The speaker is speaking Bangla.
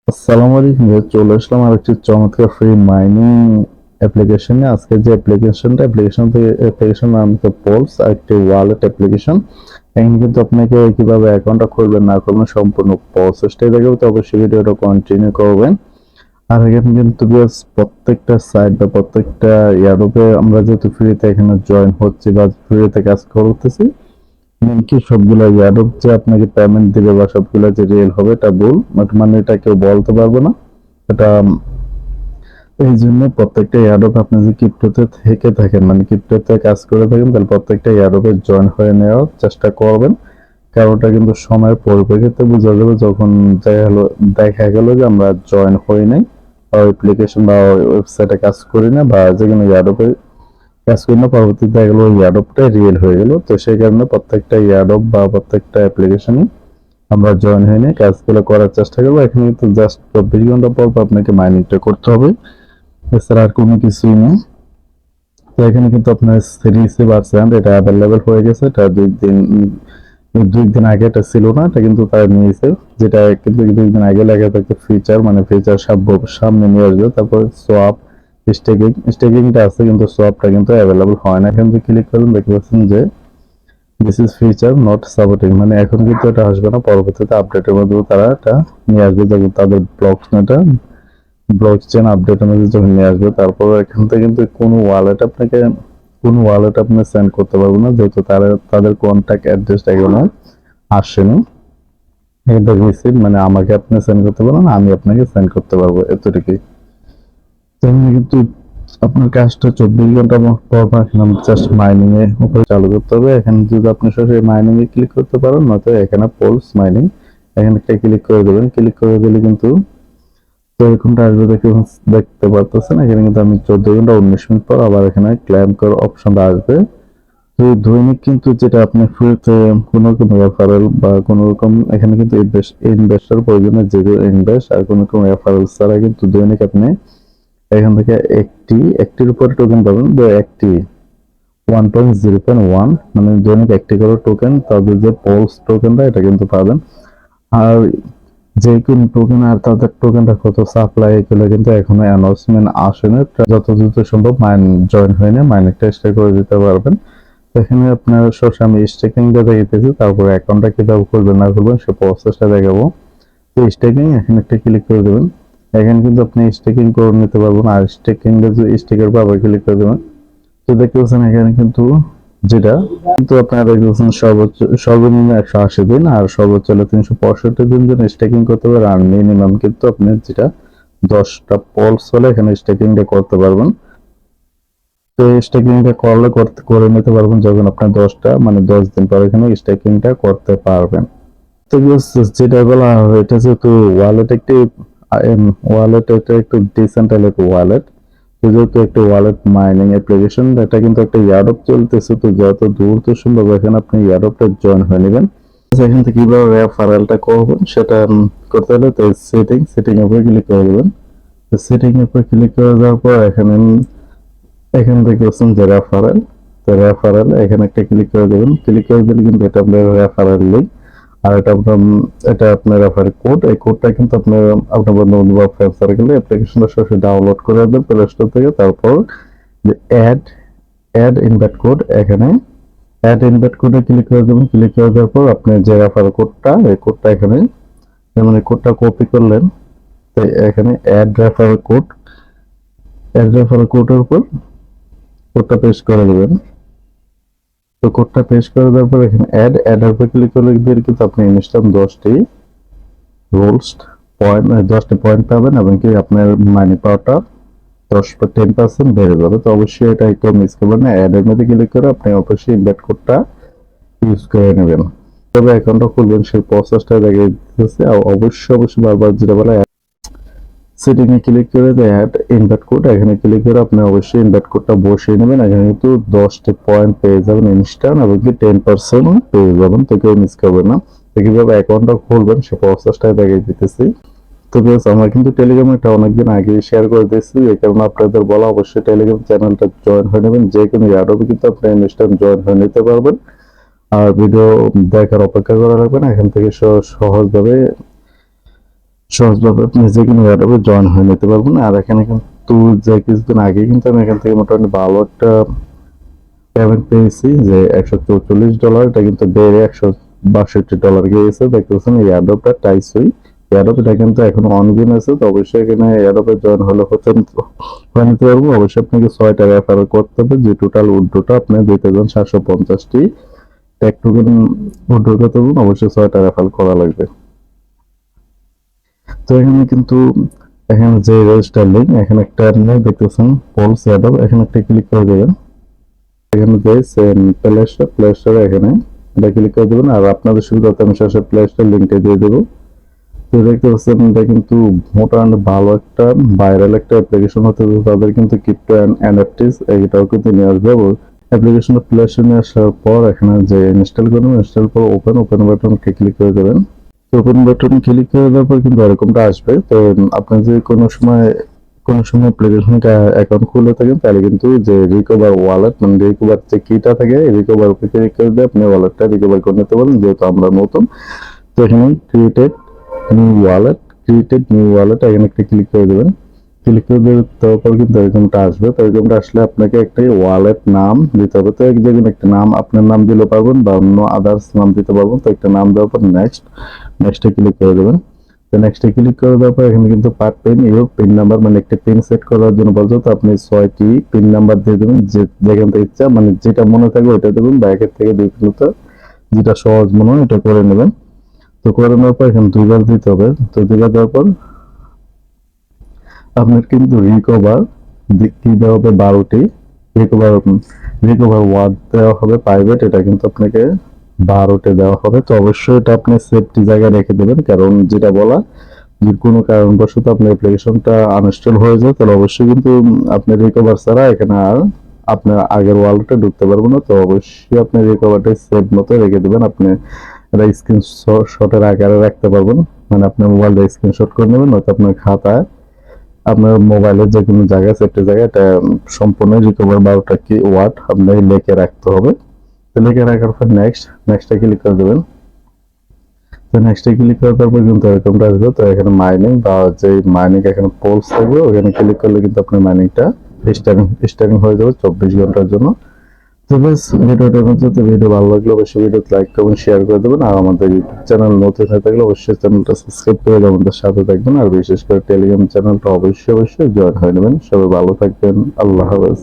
আসসালামু আলাইকুম, চলে আসলাম আর একটি চমৎকার ফ্রি মাইনিং অ্যাপ্লিকেশনে। আজকে যে অ্যাপ্লিকেশন নাম হচ্ছে পোলস, আর একটি ওয়ালেট অ্যাপ্লিকেশন। এখানে কিন্তু আপনাকে কিভাবে অ্যাকাউন্টটা খুলবেন না করবেন সম্পূর্ণ প্রসেসটাই দেখাবো, তো অবশ্যই ভিডিওটা কন্টিনিউ করবেন। আর এখানে কিন্তু প্রত্যেকটা সাইট বা প্রত্যেকটা ইয়ারোপে আমরা যেহেতু ফ্রিতে এখানে জয়েন হচ্ছি বা ফ্রিতে কাজ করতেছি, কি সবগুলা ইয়ারোপ যে আপনাকে পেমেন্ট দিবে বা সবগুলা যে রিয়েল হবে এটা ভুল, মানে এটা কেউ বলতে পারবে না। এটা এই জন্য প্রত্যেকটা এয়ারড্রপ আপনি যদি ক্রিপ্টোতে থেকে থাকেন, মানে ক্রিপ্টোতে কাজ করে থাকেন, তাহলে প্রত্যেকটা এয়ারড্রপে জয়েন হয়ে নেওয়ার চেষ্টা করবেন। কারণটা কিন্তু সময়ের পরিপ্রেক্ষিতে বোঝা যাবে, যখন দেখা গেল যে আমরা জয়েন হই নাই বা অ্যাপ্লিকেশন বা ওয়েবসাইটে কাজ করি না বা যে কোনো এয়ারড্রপে কাজ করি না, পরবর্তীতে দেখা গেলো ওই এয়ারড্রপটা রিয়েল হয়ে গেল। তো সেই কারণে প্রত্যেকটা এয়ারড্রপ বা প্রত্যেকটা অ্যাপ্লিকেশনে আমরা জয়েন হয়ে নিয়ে কাজগুলো করার চেষ্টা করবো। এখানে কিন্তু জাস্ট 24 ঘন্টা পর আপনাকে মাইনিংটা করতে হবে, এছাড়া আর কোনো কিছুই নেই। তো এখানে কিন্তু আপনার সিরিজে পার্সেন্ট এটা অ্যাভেলেবেল হয়ে গেছে। এটা 2 দিন আগে এটা ছিল না, এটা কিন্তু তারা নিয়েছে। যেটা কিন্তু 2 দিন আগে লেখা থাকতো ফিচার, মানে ফিচার সামনে নিয়ে আসবে। তারপর সোয়াপ, স্টেকিংটা আছে কিন্তু সোয়াপটা কিন্তু অ্যাভেলেবল হয় না। এখান থেকে ক্লিক করুন, দেখতে পাচ্ছেন যে this is feature not supporting, মানে এখন কিন্তু এটা আসবে না, পরবর্তীতে আপডেটের মাধ্যমে তারা এটা নিয়ে আসবে যখন তাদের ব্লক চেন আপডেটের মধ্যে যখন নিয়ে আসবে। তারপর এখান থেকে কিন্তু কোনো ওয়ালেট আপনি সেন্ড করতে পারবেন না, যেহেতু তাদের কন্ট্যাক্ট অ্যাড্রেসটা এখনো আসেনি। এটা রিসিভ মানে আমাকে আপনি সেন্ড করতে পারবেন, আমি আপনাকে সেন্ড করতে পারবো, এতটুকুই। তেমনি কিন্তু আপনার কাজটা 24 ঘন্টা পর পর এখানে জাস্ট মাইনিং এর উপরে চালু করতে হবে। এখানে যদি আপনি সরাসরি মাইনিং এ ক্লিক করতে পারেন, নয়তো এখানে পোলস মাইনিং এখানে একটা ক্লিক করে দেবেন। ক্লিক করে দিলে কিন্তু তো এরকমটা আসবে, দেখতে পারতেছেন। এখানে কিন্তু আমি 14 ঘন্টা 19 মিনিট পর আবার এখানে ক্লেম করার অপশনটা আসবে। তো দৈনিক কিন্তু যেটা আপনি ফ্রিতে কোনো রকম রেফারেল বা কোনো রকম এখানে কিন্তু ইনভেস্টার প্রয়োজনে জিরো ইনভেস্ট আর কোনো রকম রেফারেল ছাড়া কিন্তু দৈনিক আপনি এখান থেকে একটির উপরে টোকেন পাবেন। একটি 1.0.1, মানে দৈনিক একটি করে টোকেন, তাদের যে পোলস টোকেনটা এটা কিন্তু পাবেন। আর যে কোন টোকেন আর তাদের টোকেনটা কত সাপ্লাই, এগুলো কিন্তু এখনো অ্যানাউন্সমেন্ট আসেনি। যত দ্রুত সম্ভব জয়েন হয়ে নিয়ে মাইনিংটা স্টার্ট করে দিতে পারবেন। এখানে আপনার সবসময় আমি স্টেকিংটা দেখাইতেছি, তারপরে অ্যাকাউন্টটা কিভাবে করবেন না করবেন সে প্রসেসটা দেখাবো। তো স্টেকিং এখানে একটা ক্লিক করে দেবেন। এখানে কিন্তু আপনি স্টেকিং করে নিতে পারবেন, আর স্টেকের পর আবার ক্লিক করে দেবেন। তো দেখতে পাচ্ছেন এখানে কিন্তু যেটা কিন্তু আপনারা দেখতে পাচ্ছেন সর্বনিম্ন 180 দিন আর সর্বোচ্চ হলো 365 দিন জন্য স্টেকিং করতে পারবেন। আর মিনিমাম কিন্তু আপনি যেটা 10টা পলস হলে এখানে স্টেকিংটা করতে পারবেন। তো স্টেকিংটা করে নিতে পারবেন যখন আপনার 10টা মানে 10 দিন পর এখানে স্টেকিংটা করতে পারবেন। তো যেটা বলা হয়, এটা যেহেতু ওয়ালেট একটি ওয়ালেট, এটা একটু ডিসেন্ট্রালাইজড ওয়ালেট, যেহেতু একটা ওয়ালেট মাইনিং অ্যাপ্লিকেশন, এটা কিন্তু একটা ইয়ারড্রপ চলতেছে। তো যত দ্রুত সম্ভব এখানে আপনি ইয়ারড্রপটা জয়েন হয়ে নেবেন। এখান থেকে কিভাবে রেফারেলটা করবেন সেটা করতে হলে তো সেটিং এর উপরে ক্লিক করে দেবেন। তো সেটিং এর উপরে ক্লিক করে দেওয়ার পর এখান থেকে অপশন যে রেফারেল, তো রেফারেল এখানে একটা ক্লিক করে দেবেন। ক্লিক করে দিলে কিন্তু এটা আপনার রেফারেল লিঙ্ক, আর এটা আপনার রেফারেল কোড। এই কোডটা কিন্তু আপনার বন্ধু-বান্ধব বা ফ্রেন্ড সার্কেলে অ্যাপ্লিকেশনটা সরাসরি ডাউনলোড করে দেবেন প্লে স্টোর থেকে। তারপর যে অ্যাড ইনভাইট কোড, এখানে অ্যাড ইনভাইট কোডে ক্লিক করে দেবেন। ক্লিক করে দেওয়ার পর আপনি যে রেফারেল কোডটা, এই কোডটা এখানে যেমন এই কোডটা কপি করলেন, তাই এখানে অ্যাড রেফারেল কোডের উপর কোডটা পেস্ট করে দেবেন। তো কোডটা পেস্ট করে দেওয়ার পর এখানে অ্যাডের উপর ক্লিক করলে কিন্তু আপনি ইনস্ট্যান্ট 10টি পয়েন্ট পাবেন, এবং কি আপনার মানি পাওয়ারটা 10% বেড়ে যাবে। তো অবশ্যই এটা একটু মিস করবেন না, অ্যাডের মধ্যে ক্লিক করে আপনি অবশ্যই ইনভাইট কোডটা ইউজ করে নেবেন। তবে অ্যাকাউন্টটা খুলবেন সেই প্রসেসটা দেখিয়ে দিতেছে। আর অবশ্যই বারবার যেটা বলে সেটিং এ ক্লিক করে অ্যাড ইনভাইট কোড, এখানে ক্লিক করে আপনি অবশ্যই ইনভাইট কোডটা বসিয়ে নেবেন। এখানে কিন্তু 10টি পয়েন্ট পেয়ে যাবেন ইনস্ট্যান্ট, এবং কি 10% পেয়ে যাবেন। তো কেউ মিস করবেন না। তো কিভাবে অ্যাকাউন্টটা খুলবেন সে প্রসেসটা দেখিয়ে দিতেছি। তো বেশ, আমরা কিন্তু টেলিগ্রামে এটা অনেকদিন আগে শেয়ার করে দিয়েছি, এই কারণে আপনাদের বলা অবশ্যই টেলিগ্রাম চ্যানেলটা জয়েন হয়ে নেবেন। যে কোনো ইয়ারড্রপে কিন্তু আপনি ইনস্ট্যান্ট জয়েন হয়ে নিতে পারবেন। আর ভিডিও দেখার অপেক্ষা করা লাগবে না, এখান থেকে সহজভাবে সহজভাবে আপনি যে কোনো এয়ারড্রপে জয়েন হয়ে নিতে পারবেন। আর এখানে কিন্তু যে কিছুদিন আগে কিন্তু আমি এখান থেকে মোটামুটি ভালো একটা পেমেন্ট পেয়েছি, যে $144, এটা কিন্তু বেড়ে $162 গিয়েছে। দেখতেছেন এই এয়ারড্রপটা টাইসুই এয়ারড্রপ, এটা কিন্তু এখন অনগোইং আছে। তো অবশ্যই এখানে এয়ারড্রপে জয়েন হলে হয়ে নিতে পারবো। অবশ্যই আপনাকে $6 রেফার করতে হবে, যে টোটাল উইথড্রটা আপনি দিতে যান 750টি ট্যাগ টোকেন উইথড্র করতে হবে, অবশ্যই $6 রেফার করা লাগবে। তো এখানে কিন্তু এখানে যে রেজিস্টার লিঙ্ক, এখানে একটা দেখতেছেন পলস এয়ারড্রপ, এখানে একটা ক্লিক করে দেবেন। এখানে যে প্লে স্টোরে এখানে এটা ক্লিক করে দেবেন। আর আপনাদের সুবিধাতে আমি শেষে প্লে স্টোর লিঙ্কটা দিয়ে দেবো। তো দেখতে পাচ্ছেন এটা কিন্তু মোটামুটি ভালো একটা ভাইরাল একটা অ্যাপ্লিকেশন হতে, তাদের কিন্তু ক্রিপ্টো অ্যান্ড এনএফটিস এটাও কিন্তু নিয়ে আসবে। অ্যাপ্লিকেশনটা প্লে স্টোরে নিয়ে আসার পর এখানে যে ইনস্টল করবেন, ইনস্টল পর ওপেন বাটনকে ক্লিক করে দেবেন। ওপেন বাটন ক্লিক করে দেওয়ার পর কিন্তু এরকমটা আসবে। তো আপনি যে কোনো সময় অ্যাপ্লিকেশন অ্যাকাউন্ট খুলে থাকেন, তাহলে কিন্তু যে রিকভার ওয়ালেট মানে রিকভার যে কিটা থাকে, রিকভার উপরে ক্লিক করে দিয়ে আপনি ওয়ালেটটা রিকভার করে নিতে পারেন, যেহেতু আমরা নতুন। তো এখানে ক্রিয়েটেড নিউ ওয়ালেট এখানে একটা ক্লিক করে দেবেন। ক্লিক করে দেওয়ার পর কিন্তু এরকমটা আসবে। তো এরকমটা আসলে আপনাকে একটা ওয়ালেট নাম দিতে হবে। তো যে কোনো একটা নাম, আপনার নাম দিলে পারবেন বা অন্য আদার্স নাম দিতে পারবেন। তো একটা নাম দেওয়ার পর নেক্সটে ক্লিক করে দেবেন। তো নেক্সটে ক্লিক করে দেওয়ার পর এখানে কিন্তু পার পিন ইউর পিন নাম্বার মানে একটা পিন সেট করার জন্য বলছো। তো আপনি 6টি পিন নাম্বার দিয়ে দেবেন, যেখান থেকে ইচ্ছা মানে যেটা মনে থাকবে ওইটা দেবেন, বা একের থেকে দুই কিন্তু যেটা সহজ মনে হয় এটা করে নেবেন। তো করে নেওয়ার পর এখানে 2বার দিতে হবে। তো 2বার দেওয়ার পর আপনার কিন্তু রিকভার কি দেওয়া হবে 12টি রিকভার রিকভার ওয়ার্ড দেওয়া হবে প্রাইভেট, এটা কিন্তু আপনাকে 12টি দেওয়া হবে। তো অবশ্যই এটা আপনি সেফটি জায়গায় রেখে দেবেন, কারণ যেটা বলা যে কোনো কারণবশত আপনার অ্যাপ্লিকেশনটা আনইনস্টল হয়ে যায়, তাহলে অবশ্যই কিন্তু আপনি রিকভার ছাড়া এখানে আর আপনার আগের ওয়ালেটে ঢুকতে পারবো না। তো অবশ্যই আপনি রিকভারটা সেভ মতো রেখে দেবেন। আপনি এটা স্ক্রিনশটের আকারে রাখতে পারবেন, মানে আপনার মোবাইলটা স্ক্রিনশট করে নেবেন, নয়তো আপনার খাতায় আপনার মোবাইলের যে কোনো জায়গায় সেফটি জায়গায় এটা সম্পূর্ণ রিকভার 12টা কি ওয়ার্ড আপনাকে লিখে রাখতে হবে। তো লিখে রাখার পর নেক্সটে ক্লিক করে দেবেন। তো নেক্সটে ক্লিক করার পর কিন্তু এরকমটা আসবে। তো এখানে মাইনিং বা যে মাইনিং এখানে পোলস থাকবে, ওখানে ক্লিক করলে কিন্তু আপনার মাইনিংটা স্টার্টিং হয়ে যাবে 24 ঘন্টার জন্য। তো বেশ ভিডিওটার মধ্যে, তো ভিডিও ভালো লাগলে অবশ্যই ভিডিওতে লাইক করবেন, শেয়ার করে দেবেন। আর আমাদের চ্যানেল নতুন হয়ে থাকলে অবশ্যই চ্যানেলটা সাবস্ক্রাইব করে আমাদের সাথে থাকবেন। আর বিশেষ করে টেলিগ্রাম চ্যানেলটা অবশ্যই জয়েন হয়ে নেবেন। সবাই ভালো থাকবেন, আল্লাহ হাফেজ।